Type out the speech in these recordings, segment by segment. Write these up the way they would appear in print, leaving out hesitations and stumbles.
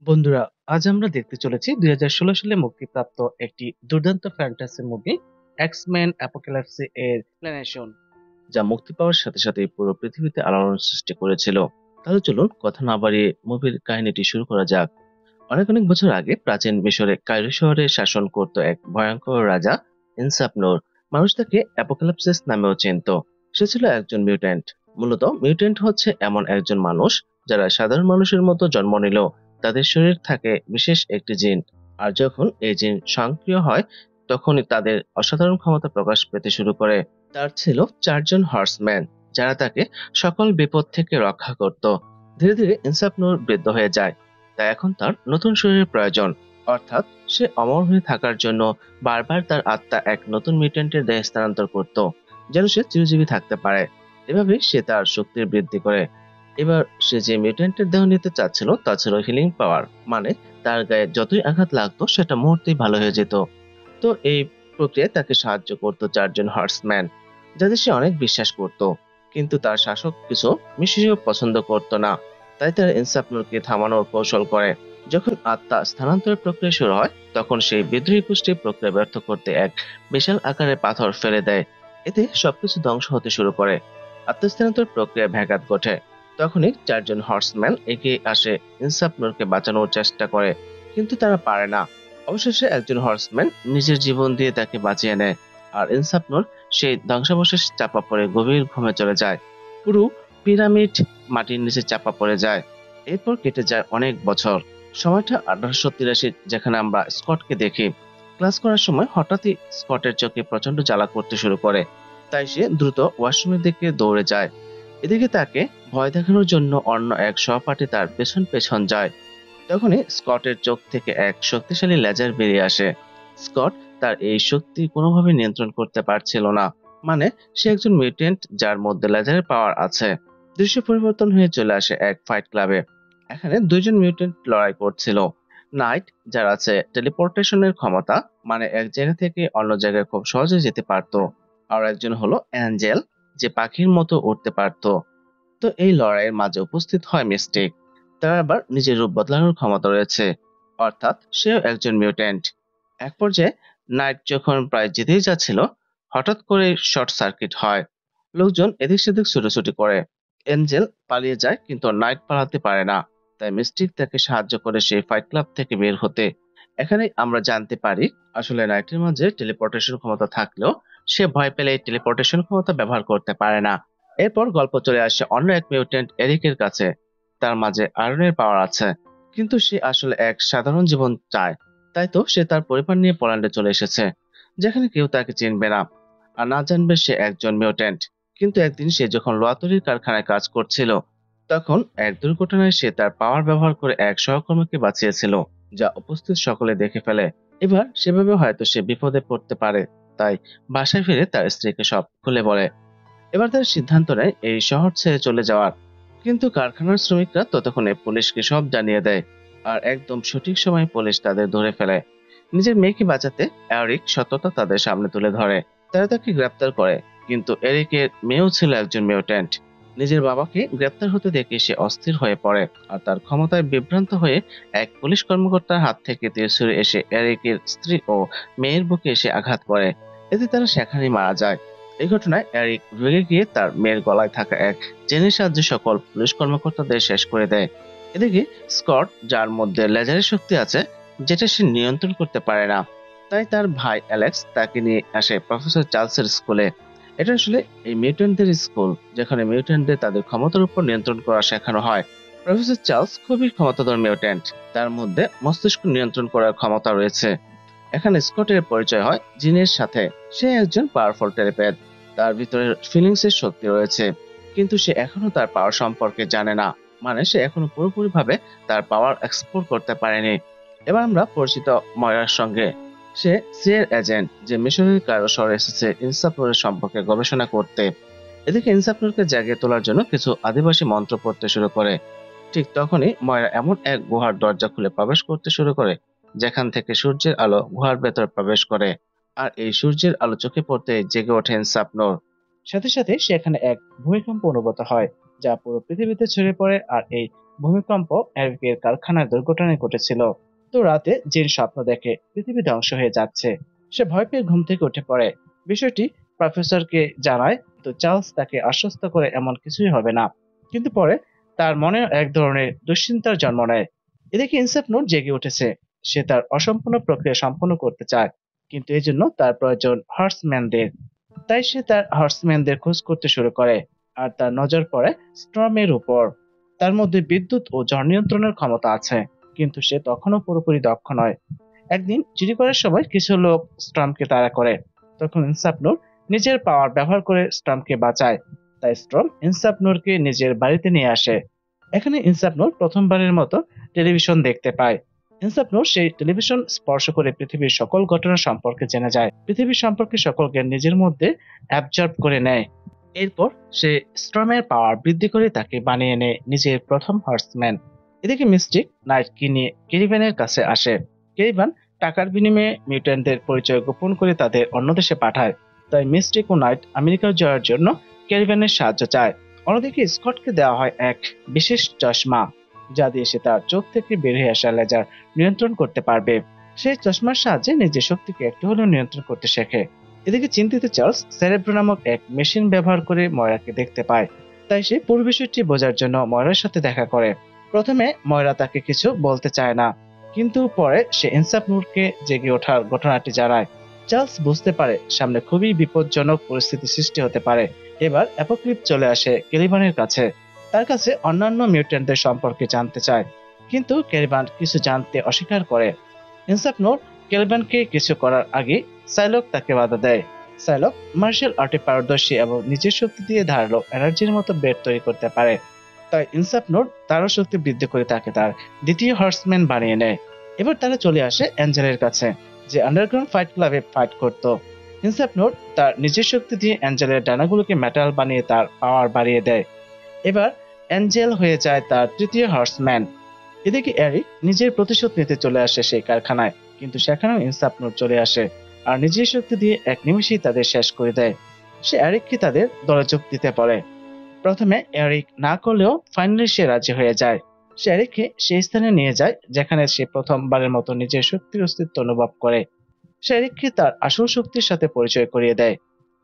বন্ধুরা, আজ আমরা দেখতে চলেছি ২০১৬ সালে মুক্তিপ্রাপ্ত একটি দুর্দান্ত ফ্যান্টাসি মুভি এক্স-মেন অ্যাপোক্যালিপসে এর এক্সপ্লেনেশন, যা মুক্তি পাওয়ার সাথে সাথে পুরো পৃথিবীতে আলোড়ন সৃষ্টি করেছিল। তাহলে চলুন কথা না বাড়িয়ে মুভির কাহিনীটি শুরু করা যাক। অনেক অনেক বছর আগে প্রাচীন মিশরে কায়রো শহরে শাসন করত এক ভয়ঙ্কর রাজা ইনসাপনুর। মানুষ তাকে অ্যাপোক্যালিপসিস নামেও চিনত। সে ছিল একজন মিউট্যান্ট। মূলত মিউট্যান্ট হচ্ছে এমন একজন মানুষ যারা সাধারণ মানুষের মতো জন্ম নিলেও তাদের শরীর থাকে বিশেষ একটি জিন। আর যখন এই জিন সক্রিয় হয় তখনই তাদের অসাধারণ ক্ষমতা প্রকাশ পেতে শুরু করে। তার ছিল চারজন হর্সম্যান যারা তাকে সকল বিপদ থেকে রক্ষা করত। ধীরে ধীরে ইনসাপনুর বৃদ্ধ হয়ে যায়, তাই এখন তার নতুন শরীরের প্রয়োজন। অর্থাৎ সে অমর হয়ে থাকার জন্য বারবার তার আত্মা এক নতুন মিউট্যান্টের দেহে স্থানান্তর করত, যেন সে চিরজীবী থাকতে পারে। এভাবেই সে তার শক্তির বৃদ্ধি করে। এবার সে যে মিউট্যান্টের দেহ নিতে চাচ্ছিল তা ছিল হিলিং পাওয়ার, মানে তার গায়ে যতই আঘাত লাগতো সেটা মুহূর্তেই ভালো হয়ে যেত। তো এই প্রক্রিয়ায় তাকে সাহায্য করত চারজন হর্সম্যান, যাদের সে অনেক বিশ্বাস করত। কিন্তু তার শাসক কিছু মিশরীয় পছন্দ করত না, তাই তারা ইনসাফনুরকে থামানোর কৌশল করে। যখন আত্মা স্থানান্তরের প্রক্রিয়া শুরু হয় তখন সেই বিদ্রোহী গোষ্ঠীর প্রক্রিয়া ব্যর্থ করতে এক বিশাল আকারের পাথর ফেলে দেয়। এতে সবকিছু ধ্বংস হতে শুরু করে। আত্মা স্থানান্তর প্রক্রিয়া ব্যাঘাত ঘটে। তখনই চারজন হর্সম্যান এগিয়ে আসে, ইনসাফনুরকে বাঁচানোর চেষ্টা করে, কিন্তু তারা পারে না। অবশেষে একজন হর্সম্যান নিজের জীবন দিয়ে তাকে বাঁচিয়ে নেয়, আর ইনসাফনুর সেই ধ্বংসাবশেষ চাপা পড়ে গভীর ঘুমে চলে যায়। পুরো পিরামিড মাটির নিচে চাপা পড়ে যায়। এরপর কেটে যায় অনেক বছর। সময়টা 1883, যেখানে আমরা স্কটকে দেখি। ক্লাস করার সময় হঠাৎই স্কটের চোখে প্রচন্ড জ্বালা করতে শুরু করে, তাই সে দ্রুত ওয়াশরুমের দিকে দৌড়ে যায়। এদিকে তাকে ভয় দেখানোর জন্য অন্য এক সহপাঠী তার পেছন পেছন যায়। তখনই স্কটের চোখ থেকে এক শক্তিশালী লেজার বেরিয়ে আসে। স্কট তার এই শক্তি কোনোভাবে নিয়ন্ত্রণ করতে পারছিল না। মানে সে একজন মিউটেন্ট যার মধ্যে লেজারের পাওয়ার আছে। দৃশ্য পরিবর্তন হয়ে চলে আসে এক ফাইট ক্লাবে। এখানে দুইজন মিউটেন্ট লড়াই করছিল। নাইট, যার আছে টেলিপোর্টেশনের ক্ষমতা, মানে এক জায়গা থেকে অন্য জায়গায় খুব সহজে যেতে পারতো। আর একজন হলো অ্যাঞ্জেল, যে পাখির মতো উড়তে পারতো। তো এই লড়াইয়ের মাঝে উপস্থিত হয় মিস্টিক। তার আবার নিজের রূপ বদলানোর ক্ষমতা রয়েছে, অর্থাৎ সেও একজন মিউট্যান্ট। এক পর্যায়ে নাইট যখন প্রায় জিতেই যাচ্ছিল, হঠাৎ করে শর্ট সার্কিট হয়। লোকজন এদিক সেদিক ছুটোছুটি করে। এঞ্জেল পালিয়ে যায় কিন্তু নাইট পালাতে পারে না। তাই মিস্টিক তাকে সাহায্য করে সেই ফাইট ক্লাব থেকে বের হতে। এখানে আমরা জানতে পারি আসলে নাইটের মাঝে টেলিপোর্টেশন ক্ষমতা থাকলেও সে ভয় পেলে এই টেলিপোর্টেশন ক্ষমতা ব্যবহার করতে পারে না। এরপর গল্প চলে আসে অন্য এক মিউট্যান্ট এরিকের কাছে। তার মাঝে আয়রনের পাওয়ার আছে, কিন্তু সে আসলে এক সাধারণ জীবন চায়। তাই তো সে তার পরিবার নিয়ে পোল্যান্ডে চলে এসেছে, যেখানে কেউ তাকে চিনবে না আর না জানবে সে একজন মিউট্যান্ট। কিন্তু একদিন সে যখন লোহা তৈরির কারখানায় কাজ করছিল, তখন এক দুর্ঘটনায় সে তার পাওয়ার ব্যবহার করে এক সহকর্মীকে বাঁচিয়েছিল, যা উপস্থিত সকলে দেখে ফেলে। এবার সেভাবে হয়তো সে বিপদে পড়তে পারে, তাই বাসায় ফিরে তার স্ত্রীকে সব খুলে বলে। এবার তারা সিদ্ধান্ত নেয় এই শহর ছেড়ে চলে যাওয়ার। কিন্তু কারখানার শ্রমিকরা ততক্ষণে পুলিশকে সব জানিয়ে দেয়, আর একদম সঠিক সময়ে পুলিশ তাদের ধরে ফেলে। নিজের মেয়েকে বাঁচাতে এরিক সততা তাদের সামনে তুলে ধরে। তারা তাকে গ্রেপ্তার করে, কিন্তু এরিকের মেয়েও ছিল একজন মিউট্যান্ট। নিজের বাবাকে গ্রেপ্তার হতে দেখে সে অস্থির হয়ে পড়ে, আর তার ক্ষমতায় বিভ্রান্ত হয়ে এক পুলিশ কর্মকর্তার হাত থেকে তীরছুরি এসে এরিকের স্ত্রী ও মেয়ের বুকে এসে আঘাত করে। এতে তারা সেখানেই মারা যায়। এই ঘটনায় এরিক রেগে গিয়ে তার মেয়ের গলায় থাকা এক চেনের সাহায্যে সকল পুলিশ কর্মকর্তাদের শেষ করে দেয়। এদিকে স্কট, যার মধ্যে লেজারের শক্তি আছে যেটা সে নিয়ন্ত্রণ করতে পারে না, তাই তার ভাই অ্যালেক্স তাকে নিয়ে আসে প্রফেসর চার্লসের স্কুলে। এটা আসলে এই মিউট্যান্টদের স্কুল, যেখানে মিউট্যান্টদের তাদের ক্ষমতার উপর নিয়ন্ত্রণ করা শেখানো হয়। প্রফেসর চার্লস খুবই ক্ষমতাধর মিউট্যান্ট, তার মধ্যে মস্তিষ্ক নিয়ন্ত্রণ করার ক্ষমতা রয়েছে। এখানে স্কটের পরিচয় হয় জিনের সাথে। সে একজন পাওয়ারফুল টেলিপ্যাথ, তার ভিতরে ফিলিংস এর শক্তি রয়েছে, কিন্তু সে এখনো তার পাওয়ার সম্পর্কে জানে না। মানে সে এখনো পুরোপুরি ভাবে তার পাওয়ার এক্সপ্লোর করতে পারেনি। এবার আমরা পরিচিত ময়রার সঙ্গে। সে সিয়ের এজেন্ট, যে মিশরের কায়রো শহরে এসেছে ইনসাফনুরের সম্পর্কে গবেষণা করতে। এদিকে ইনসাফনুরকে জাগিয়ে তোলার জন্য কিছু আদিবাসী মন্ত্র পড়তে শুরু করে। ঠিক তখনই ময়রা এমন এক গুহার দরজা খুলে প্রবেশ করতে শুরু করে, যেখান থেকে সূর্যের আলো গুহার ভেতর প্রবেশ করে। আর এই সূর্যের আলো চোখে পড়তে জেগে ওঠেন সাপনোর। সাথে সাথে সেখানে এক ভূমিকম্প অনুভূত হয়, যা পুরো পৃথিবীতে ছড়িয়ে পড়ে। আর এই ভূমিকম্প, এরিকের কারখানার দুর্ঘটনা ঘটেছিল। তো রাতে জিন স্বপ্ন দেখে পৃথিবী ধ্বংস হয়ে যাচ্ছে। সে ভয় পেয়ে ঘুম থেকে উঠে পড়ে। বিষয়টি প্রফেসরকে জানায়। তো চার্লস তাকে আশ্বস্ত করে এমন কিছুই হবে না। কিন্তু পরে তার মনে এক ধরনের দুশ্চিন্তার জন্ম নেয়। এদিকে ইনসেপনোর জেগে উঠেছে। সে তার অসম্পূর্ণ প্রক্রিয়া সম্পন্ন করতে চায়, কিন্তু এই জন্য তার প্রয়োজন হর্সম্যানদের। তাই সে তার হর্সম্যানদের খোঁজ করতে শুরু করে। আর তার নজর পড়ে স্টর্মের উপর। তার মধ্যে বিদ্যুৎ ও ঝড় নিয়ন্ত্রণের ক্ষমতা আছে, কিন্তু সে তখনও পুরোপুরি দক্ষ নয়। একদিন চুরি করার সময় কিছু লোক স্টর্মকে তাড়া করে। তখন ইনসাপনুর নিজের পাওয়ার ব্যবহার করে স্টর্মকে বাঁচায়। তাই স্টর্ম ইনসাপনুরকে নিজের বাড়িতে নিয়ে আসে। এখানে ইনসাপনুর প্রথমবারের মতো টেলিভিশন দেখতে পায়। ইনসাপনুর সেই টেলিভিশন স্পর্শ করে পৃথিবীর সকল ঘটনা সম্পর্কে জেনে যায়। পৃথিবীর সম্পর্কে সকল জ্ঞান নিজের মধ্যে অ্যাবজর্ব করে নেয়। এরপর সে স্টর্মের পাওয়ার বৃদ্ধি করে তাকে বানিয়ে নেয় নিজের প্রথম হর্সম্যান। এদিকে মিস্টিক নাইটকে নিয়ে কেরিবানের কাছে আসে। কেরিবান টাকার বিনিময়ে মিউট্যান্টদের পরিচয় গোপন করে তাদের অন্য দেশে পাঠায়। তাই মিস্টিক ও নাইট আমেরিকা জয়ের জন্য কেরিবানের সাহায্য চায়। অন্যদিকে স্কটকে দেওয়া হয় এক বিশেষ চশমা, যা দিয়ে সে তার চোখ থেকে বের হয়ে আসা লেজার নিয়ন্ত্রণ করতে পারবে। সেই চশমার সাহায্যে নিজের শক্তিকে একটু হলেও নিয়ন্ত্রণ করতে শেখে। এদিকে চিন্তিত চার্লস সেরেব্রো নামক এক মেশিন ব্যবহার করে ময়রাকে দেখতে পায়। তাই সে পুরো বিষয়টি বোঝার জন্য ময়রার সাথে দেখা করে। প্রথমে ময়রা তাকে কিছু বলতে চায় না, কিন্তু পরে সে ইনসাপনুরকে জেগে ওঠার ঘটনাটি জানায়। চার্লস বুঝতে পারে সামনে খুবই বিপজ্জনক পরিস্থিতি সৃষ্টি হতে পারে। এবার অ্যাপোক্লিপ চলে আসে কেলিবানের কাছে। তার কাছে অন্যান্য মিউট্যান্টদের সম্পর্কে জানতে চায়, কিন্তু কেলিবান কিছু জানতে অস্বীকার করে। ইনসাপনুর কেলিবানকে কিছু করার আগে সাইলক তাকে বাধা দেয়। সাইলক মার্শাল আর্টে পারদর্শী এবং নিজের শক্তি দিয়ে ধারালো এনার্জির মতো বেড তৈরি করতে পারে। তাই ইনসাপনুর তারও শক্তি বৃদ্ধি করে তাকে তার দ্বিতীয় হর্সম্যান বানিয়ে নেয়। এবার তারা চলে আসে অ্যাঞ্জেলের কাছে, যে আন্ডারগ্রাউন্ড ফাইট ক্লাবে ফাইট করত। ইনসাপনুর তার নিজের শক্তি দিয়ে অ্যাঞ্জেলের ডানাগুলোকে মেটাল বানিয়ে তার পাওয়ার বাড়িয়ে দেয়। এবার অ্যাঞ্জেল হয়ে যায় তার তৃতীয় হর্সম্যান। এদিকে এরিক নিজের প্রতিশোধ নিতে চলে আসে সেই কারখানায়, কিন্তু সেখানেও ইনসাপনুর চলে আসে আর নিজের শক্তি দিয়ে এক নিমিষেই তাদের শেষ করে দেয়। সে এরিককে তাদের দলে যোগ দিতে পারে। প্রথমে এরিক না করলেও ফাইনালি সে রাজি হয়ে যায়। সে এরিককে সেই স্থানে নিয়ে যায় যেখানে সে প্রথমবারের মতো নিজের শক্তির অস্তিত্ব অনুভব করে। সে এরিককে তার আসল শক্তির সাথে পরিচয় করিয়ে দেয়।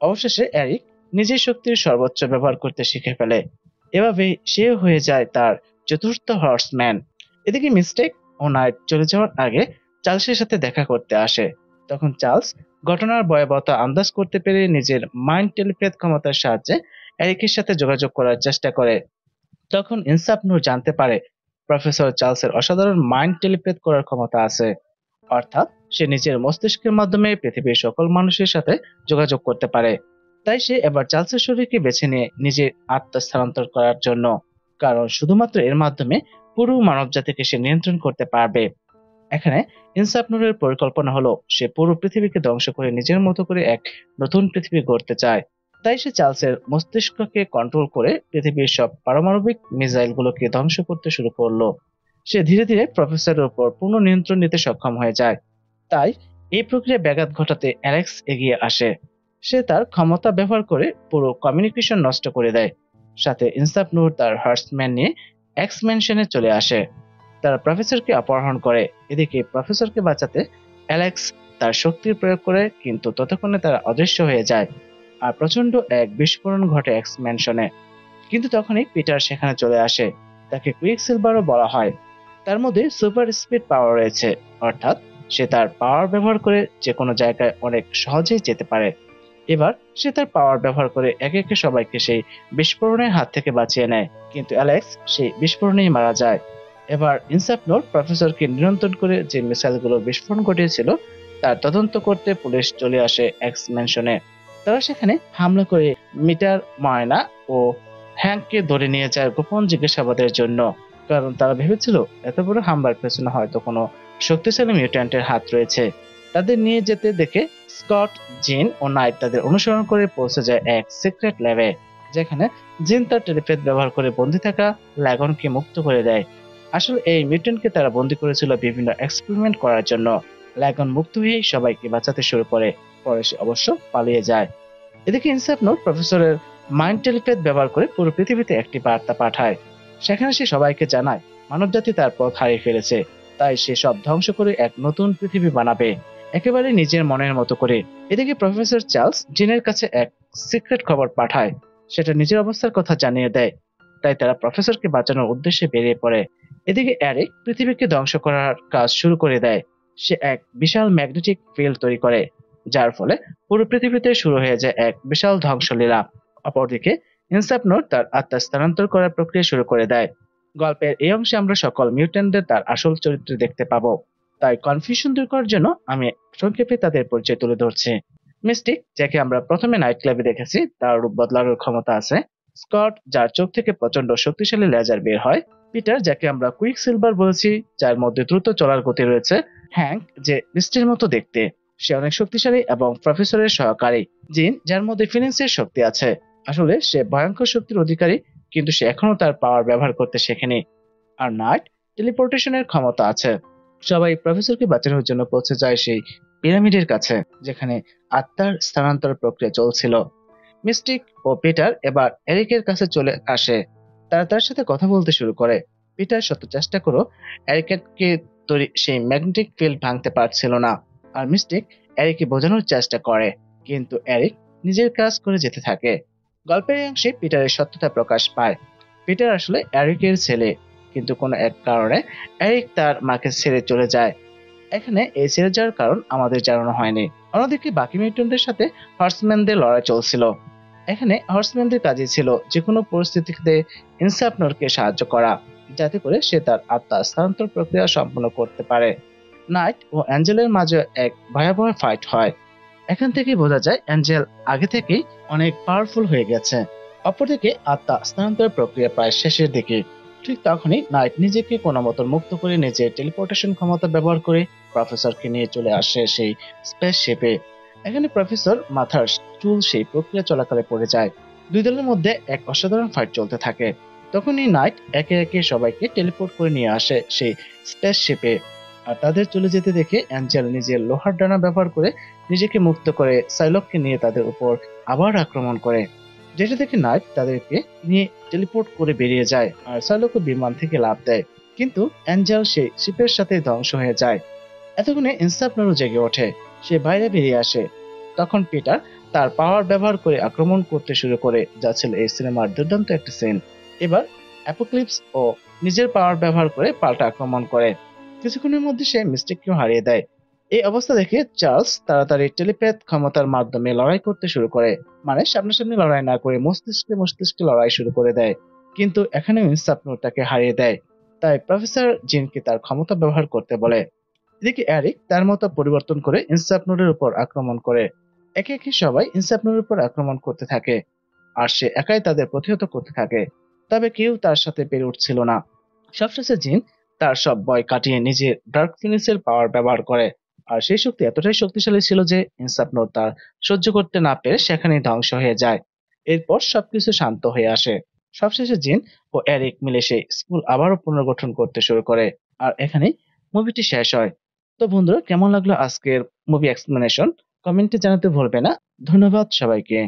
অবশেষে এরিক নিজের শক্তির সর্বোচ্চ ব্যবহার করতে শিখে ফেলে। এভাবেই সে হয়ে যায় তার চতুর্থ হর্সম্যান। এদিকে মিস্টেক ও নাইট চলে যাওয়ার আগে চার্লসের সাথে দেখা করতে আসে। তখন চার্লস ঘটনার ভয়াবহতা আন্দাজ করতে পেরে নিজের মাইন্ড টেলিপ্যাথ ক্ষমতার সাহায্যে এরিকের সাথে যোগাযোগ করার চেষ্টা করে। তখন ইনসাপনুর জানতে পারে প্রফেসর চার্লসের অসাধারণ মাইন্ড টেলিপ্যাথ করার ক্ষমতা আছে। অর্থাৎ সে নিজের মস্তিষ্কের মাধ্যমে পৃথিবীর সকল মানুষের সাথে যোগাযোগ করতে পারে। তাই সে এবার চার্লসের শরীরকে বেছে নিয়ে নিজের আত্মা স্থানান্তর করার জন্য, কারণ শুধুমাত্র এর মাধ্যমে পুরো মানবজাতিকে সে নিয়ন্ত্রণ করতে পারবে। এখানে ইনসাপনুরের পরিকল্পনা হলো সে পুরো পৃথিবীকে ধ্বংস করে নিজের মতো করে এক নতুন পৃথিবী গড়তে চায়। তাই সে চার্লসের মস্তিষ্ককে কন্ট্রোল করে পৃথিবীর সব পারমাণবিক মিসাইল গুলোকে ধ্বংস করতে শুরু করলো। সে ধীরে ধীরে প্রফেসরের উপর পূর্ণ নিয়ন্ত্রণ নিতে সক্ষম হয়ে যায়। তাই এই প্রক্রিয়া ব্যাঘাত ঘটাতে অ্যালেক্স এগিয়ে আসে। সে তার ক্ষমতা ব্যবহার করে পুরো কমিউনিকেশন নষ্ট করে দেয়। সাথে ইনসাপনুর তার হার্সম্যান নিয়ে এক্স ম্যানশনে চলে আসে। তারা প্রফেসরকে অপহরণ করে। এদিকে প্রফেসরকে বাঁচাতে অ্যালেক্স তার শক্তির প্রয়োগ করে, কিন্তু ততক্ষণে তারা অদৃশ্য হয়ে যায় আর প্রচন্ড এক বিস্ফোরণ ঘটে এক্স ম্যানশনে। কিন্তু তখনই পিটার সেখানে চলে আসে। তাকে কুইক সিলভারও বলা হয়। তার মধ্যে সুপার স্পিড পাওয়ার রয়েছে, অর্থাৎ সে তার পাওয়ার ব্যবহার করে যে কোনো জায়গায় অনেক সহজেই যেতে পারে। এবার সে তার পাওয়ার ব্যবহার করে একে একে সবাইকে সেই বিস্ফোরণের হাত থেকে বাঁচিয়ে নেয়, কিন্তু অ্যালেক্স সেই বিস্ফোরণেই মারা যায়। এবার ইনসাপনুর প্রফেসরকে নিয়ন্ত্রণ করে যে মিসাইলগুলো বিস্ফোরণ ঘটিয়েছিল তার তদন্ত করতে পুলিশ চলে আসে এক্স ম্যানশনে। তারা সেখানে হামলা করে মিটার, ময়না ও হ্যাংককে ধরে নিয়ে যায় গোপন জিজ্ঞাসাবাদের জন্য, কারণ তারা ভেবেছিল এত বড় হামলার পেছনে হয়তো কোনো শক্তিশালী মিউট্যান্টের হাত রয়েছে। তাদের নিয়ে যেতে দেখে স্কট, জিন ও নাইট তাদের অনুসরণ করে পৌঁছে যায় এক সিক্রেট ল্যাবে, যেখানে জিন তার টেলিপ্যাথ ব্যবহার করে বন্দী থাকা ল্যাগনকে মুক্ত করে দেয়। আসলে এই মিউট্যান্টকে তারা বন্দী করেছিল বিভিন্ন এক্সপেরিমেন্ট করার জন্য। ল্যাগন মুক্ত হয়ে সবাইকে বাঁচাতে শুরু করে, পরে সে অবশ্য পালিয়ে যায়। এদিকে ইনসাপনুর প্রফেসরের মাইন্ড টেলিপ্যাথ ব্যবহার করে পুরো পৃথিবীতে একটি বার্তা পাঠায়। সেখানে সে সবাইকে জানায় মানবজাতি তার পথ হারিয়ে ফেলেছে, তাই সে সব ধ্বংস করে এক নতুন পৃথিবী বানাবে, একেবারে নিজের মনের মতো করে। এদিকে প্রফেসর চার্লস জিনের কাছে এক সিক্রেট খবর পাঠায়, সেটা নিজের অবস্থার কথা জানিয়ে দেয়। তাই তারা প্রফেসরকে বাঁচানোর উদ্দেশ্যে বেরিয়ে পড়ে। এদিকে এরিক পৃথিবীকে ধ্বংস করার কাজ শুরু করে দেয়। সে এক বিশাল ম্যাগনেটিক ফিল্ড তৈরি করে, যার ফলে পুরো পৃথিবীতে শুরু হয়ে যায় এক বিশাল ধ্বংসলীলা। অপরদিকে ইনসাফনোর তার আত্মা স্থানান্তর করার প্রক্রিয়া শুরু করে দেয়। গল্পের এই অংশে আমরা সকল মিউট্যান্টদের তার আসল চরিত্র দেখতে পাবো, তাই কনফিউশন দূর করার জন্য আমি সংক্ষেপে তাদের পরিচয় তুলে ধরছি। মিস্টিক, যাকে আমরা প্রথমে নাইট ক্লাবে দেখেছি, তার রূপ বদলানোর ক্ষমতা আছে। স্কট, যার চোখ থেকে প্রচন্ড শক্তিশালী লেজার বের হয়। পিটার, যাকে আমরা কুইক সিলভার বলেছি, যার মধ্যে দ্রুত চলার গতি রয়েছে। হ্যাঙ্ক, যে বৃষ্টির মতো দেখতে, সে অনেক শক্তিশালী এবং প্রফেসরের সহকারী। জিন, যার মধ্যে ফিলিংসের শক্তি আছে, আসলে সে ভয়ঙ্কর শক্তির অধিকারী, কিন্তু সে এখনো তার পাওয়ার ব্যবহার করতে শেখেনি। আর নাইট, টেলিপোর্টেশনের ক্ষমতা আছে। সবাই প্রফেসরকে বাঁচানোর জন্য পৌঁছে যায় সেই পিরামিডের কাছে, যেখানে আত্মার স্থানান্তর প্রক্রিয়া চলছিল। মিস্টিক ও পিটার এবার এরিকের কাছে চলে আসে। তারা তার সাথে কথা বলতে শুরু করে। পিটার শত চেষ্টা করো এরিককে তৈরি সেই ম্যাগনেটিক ফিল্ড ভাঙতে পারছিল না। আর মিস্টিক এরিককে বোঝানোর চেষ্টা করে, কিন্তু এরিক নিজের কাজ করে যেতে থাকে। গল্পের এই অংশে পিটারের সত্যতা প্রকাশ পায়। পিটার আসলে এরিকের ছেলে, কিন্তু কোনো এক কারণে এরিক তার মাকে ছেড়ে চলে যায়। এখানে এই ছেড়ে যাওয়ার কারণ আমাদের জানানো হয়নি। অন্যদিকে বাকি মিউট্যান্টদের সাথে হর্সম্যানদের লড়াই চলছিল। এখানে হর্সম্যানদের কাজই ছিল যে কোনো পরিস্থিতিতে ইনসাফনরকে সাহায্য করা, যাতে করে সে তার আত্মা স্থানান্তর প্রক্রিয়া সম্পন্ন করতে পারে। নাইট ও অ্যাঞ্জেলের মাঝে এক ভয়াবহ ফাইট হয়। এখান থেকেই বোঝা যায় অ্যাঞ্জেল আগে থেকেই অনেক পাওয়ারফুল হয়ে গেছে। অপরদিকে আত্মা স্থানান্তর প্রক্রিয়া প্রায় শেষের দিকে। ঠিক তখনই নাইট নিজেকে কোনো মতো মুক্ত করে নিজের টেলিপোর্টেশন ক্ষমতা ব্যবহার করে প্রফেসরকে নিয়ে চলে আসে সেই স্পেস শিপে। এখানে প্রফেসর মাথার চুল সেই প্রক্রিয়া চলাকালে পড়ে যায়। দুই দলের মধ্যে এক অসাধারণ ফাইট চলতে থাকে। তখনই নাইট একে একে সবাইকে টেলিপোর্ট করে নিয়ে আসে সেই স্পেস শিপে। আর তাদের চলে যেতে দেখে অ্যাঞ্জেল নিজের লোহার ডানা ব্যবহার করে নিজেকে মুক্ত করে সাইলককে নিয়ে তাদের উপর আবার আক্রমণ করে, যেটা দেখে নাইট তাদেরকে নিয়ে টেলিপোর্ট করে বেরিয়ে যায় আর সাইলকও বিমান থেকে লাফ দেয়। কিন্তু অ্যাঞ্জেল সেই শিপের সাথে ধ্বংস হয়ে যায়। এতক্ষণে ইনসাফনারও জেগে ওঠে, সে বাইরে বেরিয়ে আসে। তখন পিটার তার পাওয়ার ব্যবহার করে আক্রমণ করতে শুরু করে, যা ছিল এই সিনেমার দুর্দান্ত একটা সিন। এবার অ্যাপোক্লিপস ও নিজের পাওয়ার ব্যবহার করে পাল্টা আক্রমণ করে। কিছুক্ষণের মধ্যে সে মিস্টিককেও হারিয়ে দেয়। এই অবস্থা দেখে চার্লস তাড়াতাড়ি টেলিপ্যাথ ক্ষমতার মাধ্যমে লড়াই করতে শুরু করে, মানে সামনাসামনি লড়াই না করে মস্তিষ্কে মস্তিষ্কে লড়াই শুরু করে দেয়। কিন্তু এখানে ইনসাফনুর তাকে হারিয়ে দেয়। তাই প্রফেসর জিনকে তার ক্ষমতা ব্যবহার করতে বলে। এদিকে এরিক তার মতো পরিবর্তন করে ইনসাফনুরের উপর আক্রমণ করে। একে একে সবাই ইনসাফনুরের উপর আক্রমণ করতে থাকে, আর সে একাই তাদের প্রতিহত করতে থাকে। তবে কেউ তার সাথে পেরে উঠছিল না। সবশেষে জিন তার সব ভয় কাটিয়ে নিজের ডার্ক ফিনিক্সের পাওয়ার ব্যবহার করে। আর সেই শক্তি এতটাই শক্তিশালী ছিল যে ইনসাফনুর তার সহ্য করতে না পেরে সেখানেই ধ্বংস হয়ে যায়। এরপর সবকিছু শান্ত হয়ে আসে। সবশেষে জিন ও এরিক মিলে সেই স্কুল আবারও পুনর্গঠন করতে শুরু করে। আর এখানেই মুভিটি শেষ হয়। তো বন্ধুরা, কেমন লাগলো আজকের মুভি এক্সপ্লেনেশন? কমেন্টে জানাতে ভুলবে না। ধন্যবাদ সবাইকে।